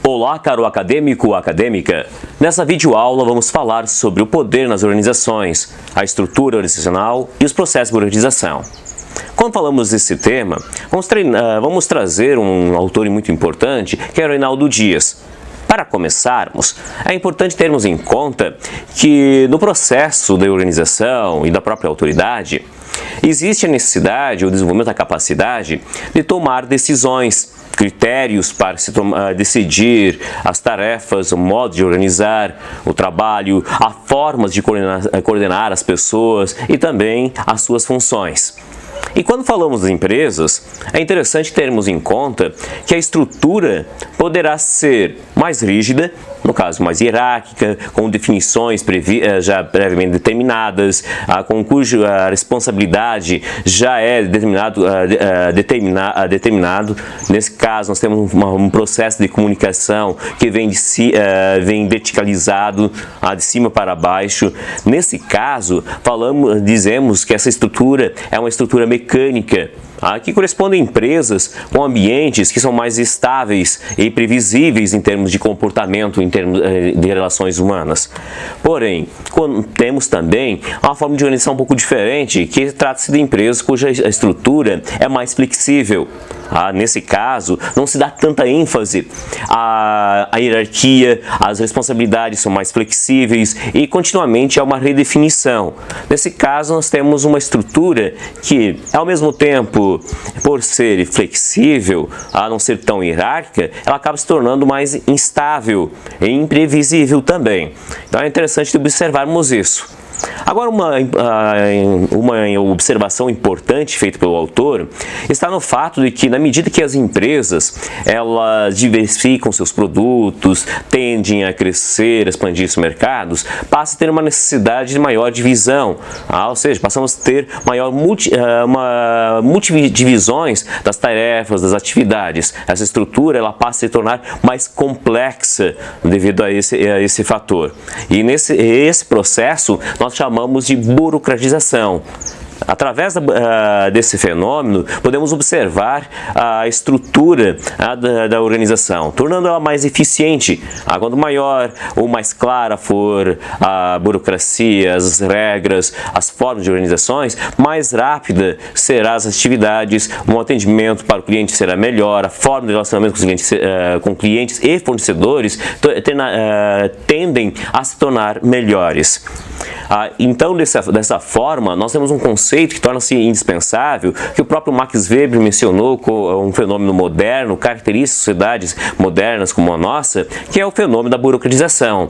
Olá, caro acadêmico ou acadêmica! Nessa videoaula vamos falar sobre o poder nas organizações, a estrutura organizacional e os processos de organização. Quando falamos desse tema, vamos trazer um autor muito importante, que é o Reinaldo Dias. Para começarmos, é importante termos em conta que no processo da organização e da própria autoridade, existe a necessidade ou desenvolvimento da capacidade de tomar decisões, critérios para se decidir as tarefas, o modo de organizar o trabalho, as formas de coordenar as pessoas e também as suas funções. E quando falamos das empresas, é interessante termos em conta que a estrutura poderá ser mais rígida, no caso mais hierárquica, com definições já previamente determinadas, com cuja responsabilidade já é determinado. Nesse caso, nós temos um processo de comunicação que vem verticalizado, de cima para baixo. Nesse caso, dizemos que essa estrutura é uma estrutura mecânica, que corresponde a empresas com ambientes que são mais estáveis e previsíveis em termos de comportamento, em termos de relações humanas. Porém, temos também uma forma de organização um pouco diferente, que trata-se de empresas cuja estrutura é mais flexível. Nesse caso, não se dá tanta ênfase à hierarquia, as responsabilidades são mais flexíveis e continuamente há uma redefinição. Nesse caso, nós temos uma estrutura que, ao mesmo tempo, por ser flexível, a não ser tão hierárquica, ela acaba se tornando mais instável e imprevisível também. Então é interessante observarmos isso. Agora, uma observação importante feita pelo autor está no fato de que, na medida que as empresas elas diversificam seus produtos, tendem a crescer, expandir seus mercados, passa a ter uma necessidade de maior divisão, ou seja, passamos a ter multidivisões das tarefas, das atividades. Essa estrutura ela passa a se tornar mais complexa devido a esse fator. E esse processo nós chamamos de burocratização. Através desse fenômeno, podemos observar a estrutura da organização, tornando ela mais eficiente. Quanto maior ou mais clara for a burocracia, as regras, as formas de organizações, mais rápida serão as atividades, o atendimento para o cliente será melhor, a forma de relacionamento com clientes e fornecedores tendem a se tornar melhores. Então, dessa forma, nós temos um conceito que torna-se indispensável, que o próprio Max Weber mencionou como um fenômeno moderno, característico de sociedades modernas como a nossa, que é o fenômeno da burocratização.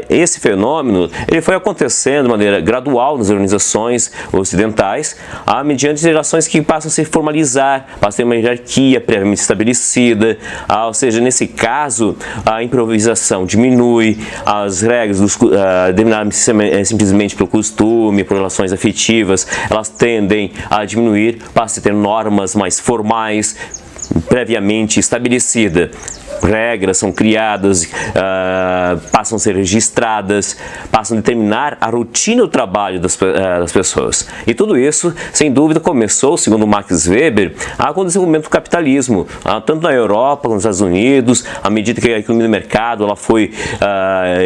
Esse fenômeno ele foi acontecendo de maneira gradual nas organizações ocidentais, mediante relações que passam a se formalizar, passam a ter uma hierarquia previamente estabelecida, ou seja, nesse caso, a improvisação diminui, as regras determinadas simplesmente pelo costume, por relações afetivas, elas tendem a diminuir, passa a ter normas mais formais, previamente estabelecidas. Regras são criadas, passam a ser registradas, passam a determinar a rotina do trabalho das pessoas. E tudo isso, sem dúvida, começou, segundo Max Weber, com o desenvolvimento do capitalismo, tanto na Europa como nos Estados Unidos. À medida que a economia do mercado ela foi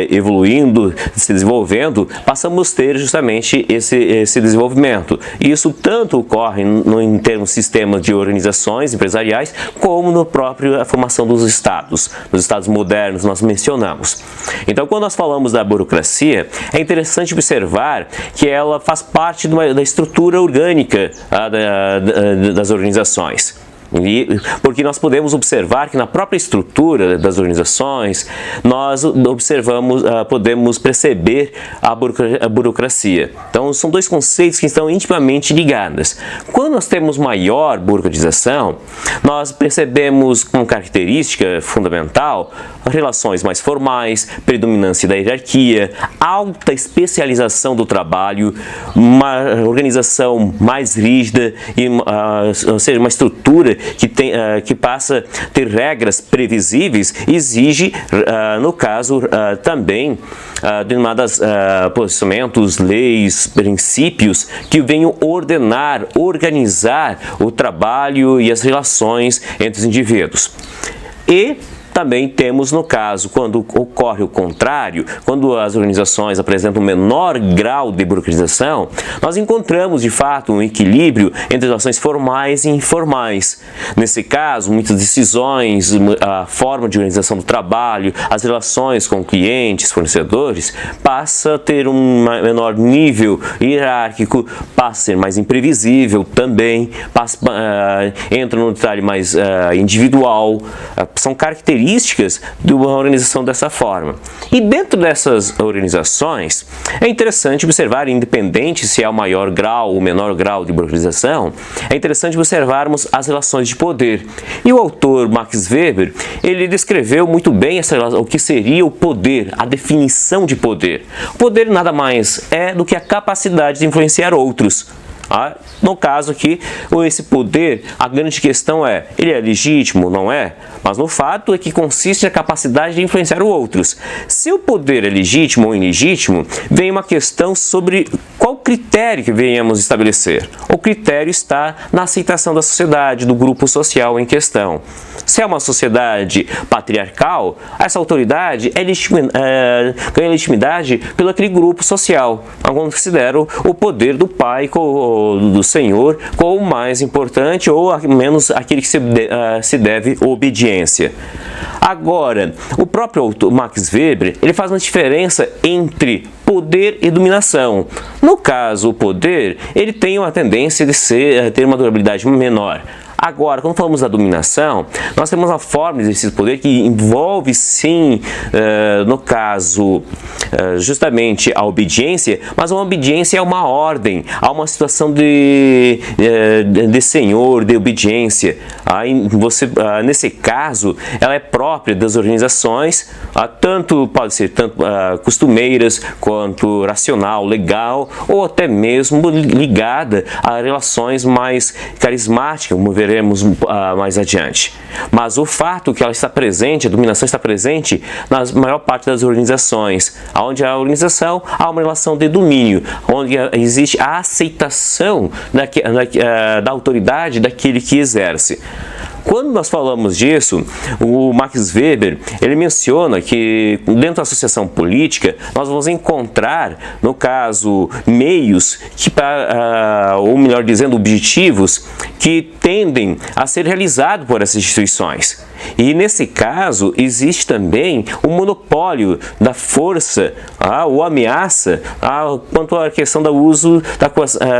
evoluindo, se desenvolvendo, passamos a ter justamente esse desenvolvimento. E isso tanto ocorre em termos de sistemas de organizações empresariais, como na própria formação dos estados. Nos estados modernos nós mencionamos. Então, quando nós falamos da burocracia, é interessante observar que ela faz parte da estrutura orgânica das organizações. Porque nós podemos observar que na própria estrutura das organizações nós podemos perceber a burocracia. Então são dois conceitos que estão intimamente ligados. Quando nós temos maior burocratização, nós percebemos como característica fundamental relações mais formais, predominância da hierarquia, alta especialização do trabalho, uma organização mais rígida, ou seja, uma estrutura que passa a ter regras previsíveis, exige, no caso, também determinados posicionamentos, leis, princípios que venham ordenar, organizar o trabalho e as relações entre os indivíduos. E Também temos no caso, quando ocorre o contrário, quando as organizações apresentam um menor grau de burocratização, nós encontramos de fato um equilíbrio entre as ações formais e informais. Nesse caso, muitas decisões, a forma de organização do trabalho, as relações com clientes, fornecedores, passa a ter um menor nível hierárquico, passa a ser mais imprevisível também, entra no detalhe mais individual, são características de uma organização dessa forma. E dentro dessas organizações, é interessante observar, independente se é o maior grau ou o menor grau de burocratização, é interessante observarmos as relações de poder. E o autor Max Weber, ele descreveu muito bem o que seria o poder, a definição de poder. O poder nada mais é do que a capacidade de influenciar outros. No caso aqui, esse poder, a grande questão é, ele é legítimo, não é? Mas no fato é que consiste na capacidade de influenciar outros. Se o poder é legítimo ou ilegítimo, vem uma questão sobre qual critério que venhamos estabelecer. O critério está na aceitação da sociedade, do grupo social em questão. Se é uma sociedade patriarcal, essa autoridade ganha legitimidade pelo aquele grupo social. Alguns consideram o poder do pai, do senhor, como o mais importante, ou menos aquele que se deve obediência. Agora, o próprio autor, Max Weber, ele faz uma diferença entre poder e dominação. No caso, o poder, ele tem uma tendência de ter uma durabilidade menor. Agora, quando falamos da dominação, nós temos uma forma de exercício de poder que envolve, sim, no caso, justamente a obediência, mas uma obediência é uma ordem, há uma situação de senhor, de obediência. Nesse caso, ela é própria das organizações, pode ser tanto costumeiras, quanto racional, legal, ou até mesmo ligada a relações mais carismáticas, como veremos mais adiante. Mas o fato que ela está presente, a dominação está presente na maior parte das organizações, onde a organização há uma relação de domínio, onde existe a aceitação da autoridade daquele que exerce. Quando nós falamos disso, o Max Weber, ele menciona que dentro da associação política, nós vamos encontrar, no caso, meios, ou melhor dizendo, objetivos, que tendem a ser realizados por essas instituições. E nesse caso, existe também o monopólio da força ou ameaça quanto à questão do uso da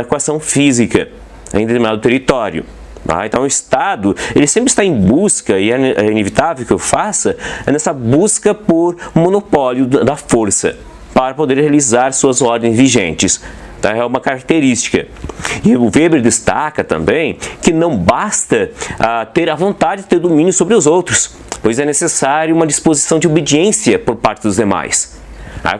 coação física em determinado território. Então o Estado, ele sempre está em busca, e é inevitável que eu faça, nessa busca por monopólio da força, para poder realizar suas ordens vigentes. É uma característica. E o Weber destaca também que não basta ter a vontade de ter domínio sobre os outros, pois é necessário uma disposição de obediência por parte dos demais.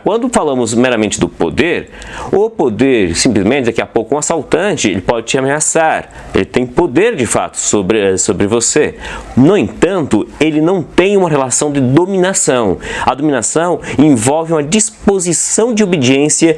Quando falamos meramente do poder, o poder, simplesmente, daqui a pouco um assaltante, ele pode te ameaçar, ele tem poder de fato sobre você. No entanto, ele não tem uma relação de dominação. A dominação envolve uma disposição de obediência,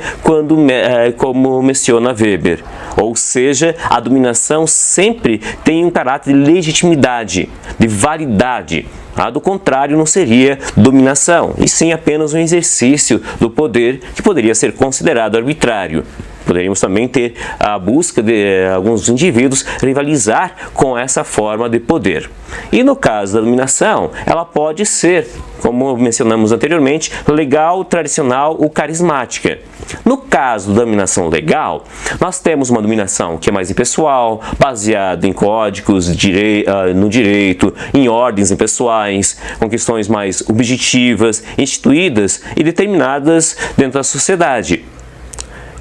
como menciona Weber. Ou seja, a dominação sempre tem um caráter de legitimidade, de validade. Do contrário, não seria dominação, e sim apenas um exercício do poder que poderia ser considerado arbitrário. Poderíamos também ter a busca de alguns indivíduos rivalizar com essa forma de poder. E no caso da dominação, ela pode ser, como mencionamos anteriormente, legal, tradicional ou carismática. No caso da dominação legal, nós temos uma dominação que é mais impessoal, baseada em códigos no direito, em ordens impessoais, com questões mais objetivas, instituídas e determinadas dentro da sociedade.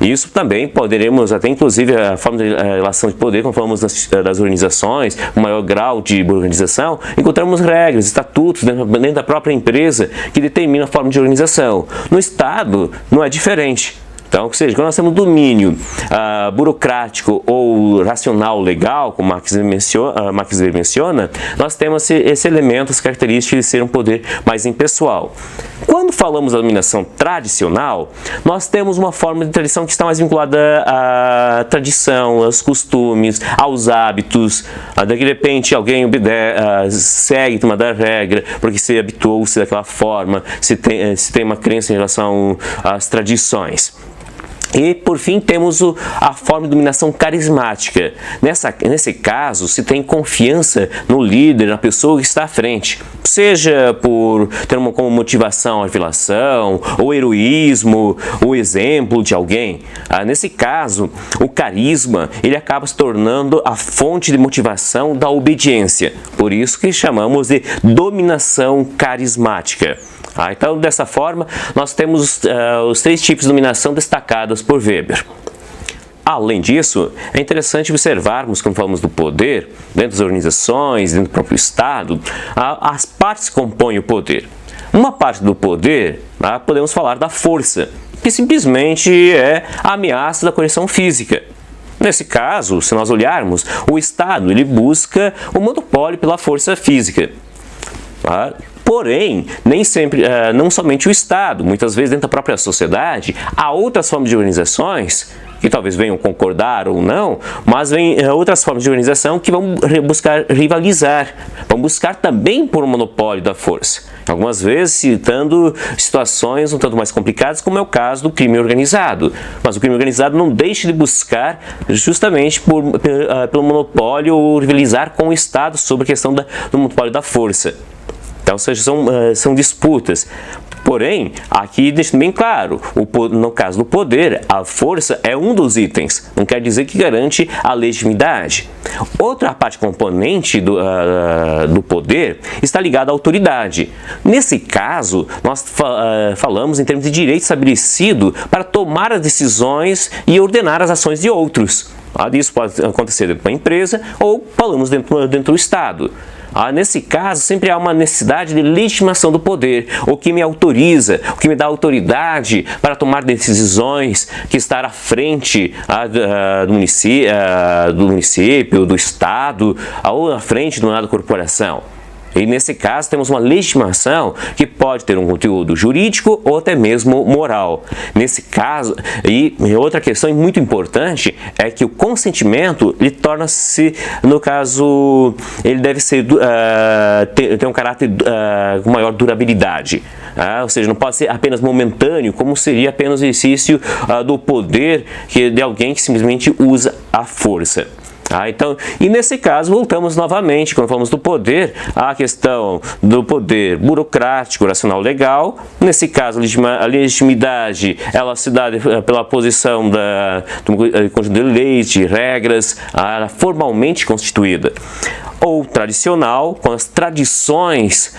Isso também poderemos, até inclusive a forma de relação de poder, quando falamos das organizações, o maior grau de organização, encontramos regras, estatutos dentro da própria empresa que determinam a forma de organização. No Estado não é diferente. Então, ou seja, quando nós temos domínio burocrático ou racional legal, como Max Weber menciona, nós temos esse elemento, essa característica de ser um poder mais impessoal. Quando falamos da dominação tradicional, nós temos uma forma de tradição que está mais vinculada à tradição, aos costumes, aos hábitos. De repente alguém segue uma da regra porque se habituou-se daquela forma, se tem uma crença em relação às tradições. E, por fim, temos a forma de dominação carismática. Nesse caso, se tem confiança no líder, na pessoa que está à frente. Seja por ter como motivação a revelação, ou heroísmo, ou exemplo de alguém. Nesse caso, o carisma ele acaba se tornando a fonte de motivação da obediência. Por isso que chamamos de dominação carismática. Então, dessa forma, nós temos os 3 tipos de dominação destacados por Weber. Além disso, é interessante observarmos, quando falamos do poder, dentro das organizações, dentro do próprio Estado, as partes que compõem o poder. Uma parte do poder, podemos falar da força, que simplesmente é a ameaça da coerção física. Nesse caso, se nós olharmos, o Estado ele busca o monopólio pela força física. Porém, nem sempre, não somente o Estado, muitas vezes dentro da própria sociedade, há outras formas de organizações que talvez venham concordar ou não, mas vem outras formas de organização que vão buscar rivalizar, vão buscar também por um monopólio da força. Algumas vezes citando situações um tanto mais complicadas, como é o caso do crime organizado. Mas o crime organizado não deixa de buscar justamente pelo monopólio ou rivalizar com o Estado sobre a questão do monopólio da força. Então, ou seja, são disputas. Porém, aqui deixa bem claro, no caso do poder, a força é um dos itens, não quer dizer que garante a legitimidade. Outra parte componente do poder está ligada à autoridade. Nesse caso, nós falamos em termos de direito estabelecido para tomar as decisões e ordenar as ações de outros. Isso pode acontecer dentro de uma empresa ou falamos dentro do Estado. Nesse caso, sempre há uma necessidade de legitimação do poder, o que me autoriza, o que me dá autoridade para tomar decisões, que estar à frente do município, do Estado, ou à frente de uma corporação. E nesse caso temos uma legitimação que pode ter um conteúdo jurídico ou até mesmo moral. Nesse caso, e outra questão muito importante é que o consentimento ele torna-se, no caso, ele deve ser ter um caráter com maior durabilidade. Ou seja, não pode ser apenas momentâneo, como seria apenas o exercício do poder de alguém que simplesmente usa a força. Então, e nesse caso, voltamos novamente, quando falamos do poder, à questão do poder burocrático, racional, legal. Nesse caso, a legitimidade, ela se dá pela posição do conjunto de leis, de regras, formalmente constituída. Ou tradicional, quando as tradições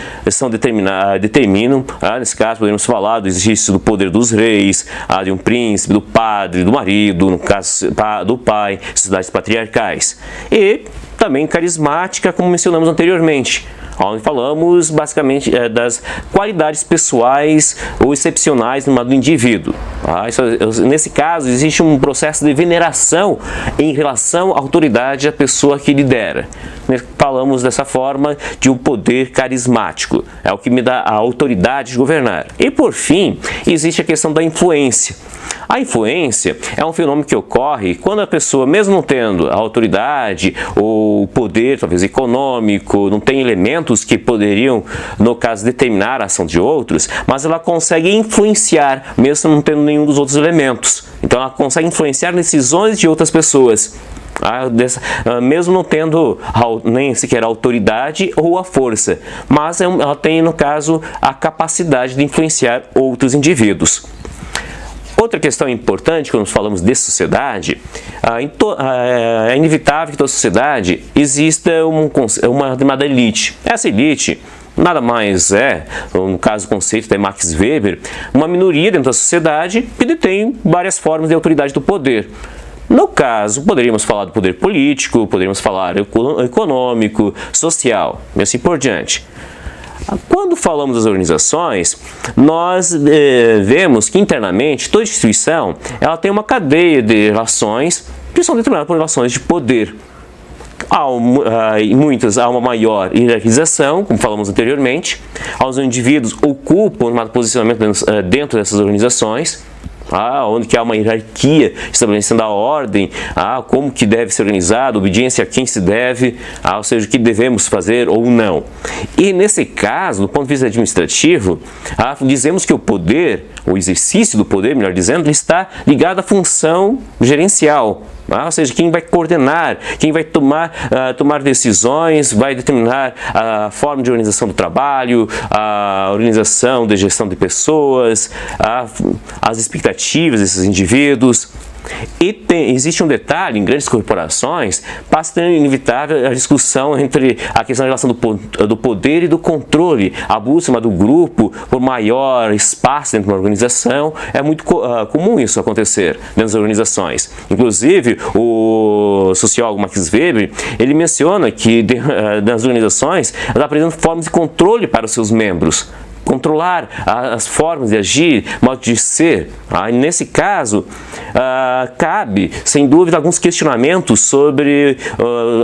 determinam, nesse caso podemos falar do exercício do poder dos reis, de um príncipe, do padre, do marido, no caso do pai, sociedades patriarcais. E também carismática, como mencionamos anteriormente, onde falamos basicamente das qualidades pessoais ou excepcionais do indivíduo. Nesse caso, existe um processo de veneração em relação à autoridade da pessoa que lidera. Falamos dessa forma de um poder carismático, é o que me dá a autoridade de governar. E por fim, existe a questão da influência. A influência é um fenômeno que ocorre quando a pessoa, mesmo não tendo a autoridade ou poder, talvez econômico, não tem elementos que poderiam, no caso, determinar a ação de outros, mas ela consegue influenciar, mesmo não tendo nenhum dos outros elementos. Então ela consegue influenciar decisões de outras pessoas. Mesmo não tendo nem sequer a autoridade ou a força, mas ela tem, no caso, a capacidade de influenciar outros indivíduos. Outra questão importante quando falamos de sociedade, é inevitável que toda sociedade exista uma determinada elite. Essa elite nada mais no caso o conceito de Max Weber, uma minoria dentro da sociedade que detém várias formas de autoridade do poder. No caso, poderíamos falar do poder político, poderíamos falar econômico, social e assim por diante. Quando falamos das organizações, nós vemos que internamente toda instituição ela tem uma cadeia de relações que são determinadas por relações de poder. Em muitas há uma maior hierarquização, como falamos anteriormente, os indivíduos ocupam um posicionamento dentro dessas organizações, onde que há uma hierarquia estabelecendo a ordem, como que deve ser organizado, obediência a quem se deve, ou seja, o que devemos fazer ou não. E nesse caso, do ponto de vista administrativo, dizemos que o poder, o exercício do poder, melhor dizendo, está ligado à função gerencial. Ou seja, quem vai coordenar, quem vai tomar decisões, vai determinar a forma de organização do trabalho, a organização de gestão de pessoas, as expectativas desses indivíduos. E existe um detalhe, em grandes corporações, passa a ser inevitável a discussão entre a questão da relação do poder e do controle. A busca do grupo por maior espaço dentro de uma organização, é muito comum isso acontecer dentro das organizações. Inclusive, o sociólogo Max Weber, ele menciona que nas organizações, elas apresentam formas de controle para os seus membros. Controlar as formas de agir, modo de ser. Nesse caso, cabe, sem dúvida, alguns questionamentos sobre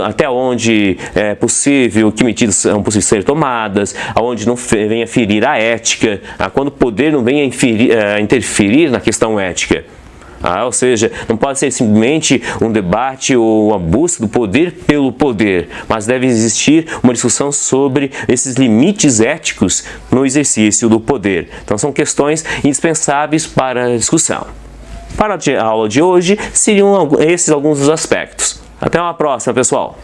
até onde é possível, que medidas são possíveis ser tomadas, aonde não venha ferir a ética, quando o poder não venha interferir na questão ética. Ou seja, não pode ser simplesmente um debate ou uma busca do poder pelo poder, mas deve existir uma discussão sobre esses limites éticos no exercício do poder. Então são questões indispensáveis para a discussão. Para a aula de hoje, seriam esses alguns dos aspectos. Até uma próxima, pessoal!